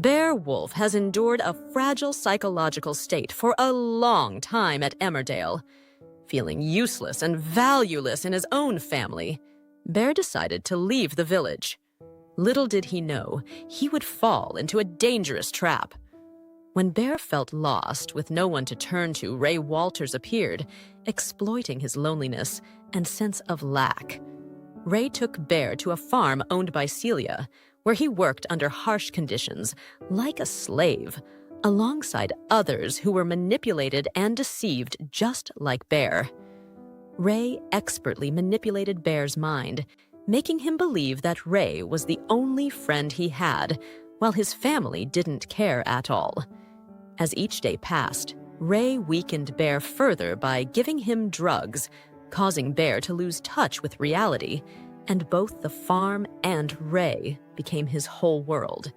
Bear Wolf has endured a fragile psychological state for a long time at Emmerdale. Feeling useless and valueless in his own family, Bear decided to leave the village. Little did he know, he would fall into a dangerous trap. When Bear felt lost with no one to turn to, Ray Walters appeared, exploiting his loneliness and sense of lack. Ray took Bear to a farm owned by Celia, where he worked under harsh conditions, like a slave, alongside others who were manipulated and deceived just like Bear. Ray expertly manipulated Bear's mind, making him believe that Ray was the only friend he had, while his family didn't care at all. As each day passed, Ray weakened Bear further by giving him drugs, causing Bear to lose touch with reality, and both the farm and Ray became his whole world.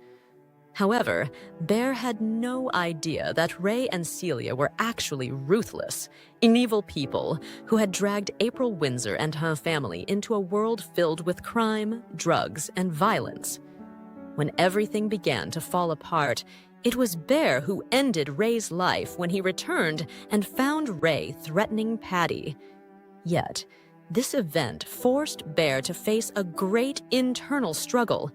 However, Bear had no idea that Ray and Celia were actually ruthless, evil people who had dragged April Windsor and her family into a world filled with crime, drugs, and violence. When everything began to fall apart, it was Bear who ended Ray's life when he returned and found Ray threatening Patty. Yet, this event forced Bear to face a great internal struggle.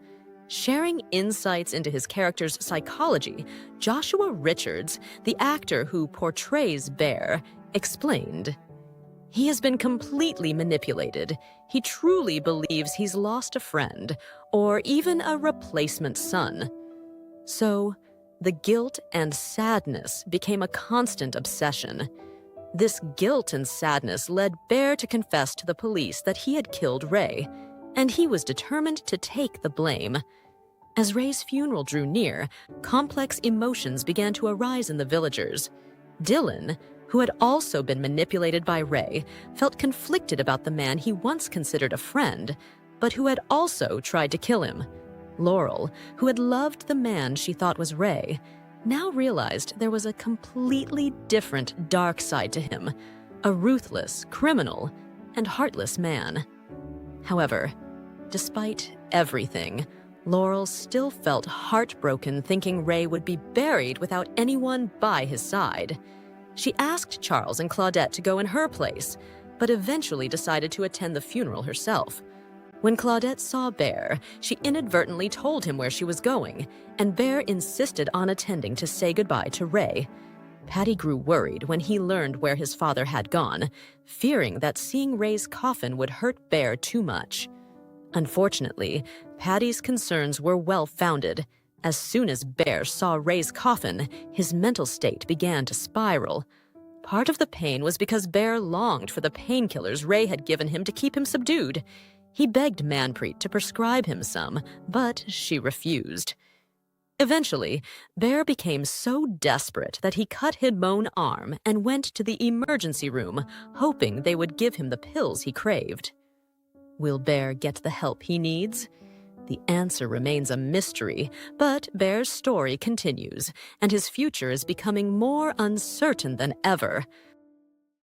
Sharing insights into his character's psychology, Joshua Richards, the actor who portrays Bear, explained, "He has been completely manipulated. He truly believes he's lost a friend, or even a replacement son. So, the guilt and sadness became a constant obsession. This guilt and sadness led Bear to confess to the police that he had killed Ray, and he was determined to take the blame. As Ray's funeral drew near, complex emotions began to arise in the villagers. Dylan, who had also been manipulated by Ray, felt conflicted about the man he once considered a friend, but who had also tried to kill him. Laurel, who had loved the man she thought was Ray, now realized there was a completely different dark side to him, a ruthless, criminal, and heartless man. However, despite everything, Laurel still felt heartbroken thinking Ray would be buried without anyone by his side. She asked Charles and Claudette to go in her place, but eventually decided to attend the funeral herself. When Claudette saw Bear, she inadvertently told him where she was going, and Bear insisted on attending to say goodbye to Ray. Patty grew worried when he learned where his father had gone, fearing that seeing Ray's coffin would hurt Bear too much. Unfortunately, Patty's concerns were well-founded. As soon as Bear saw Ray's coffin, his mental state began to spiral. Part of the pain was because Bear longed for the painkillers Ray had given him to keep him subdued. He begged Manpreet to prescribe him some, but she refused. Eventually, Bear became so desperate that he cut his own arm and went to the emergency room, hoping they would give him the pills he craved. Will Bear get the help he needs? The answer remains a mystery, but Bear's story continues, and his future is becoming more uncertain than ever.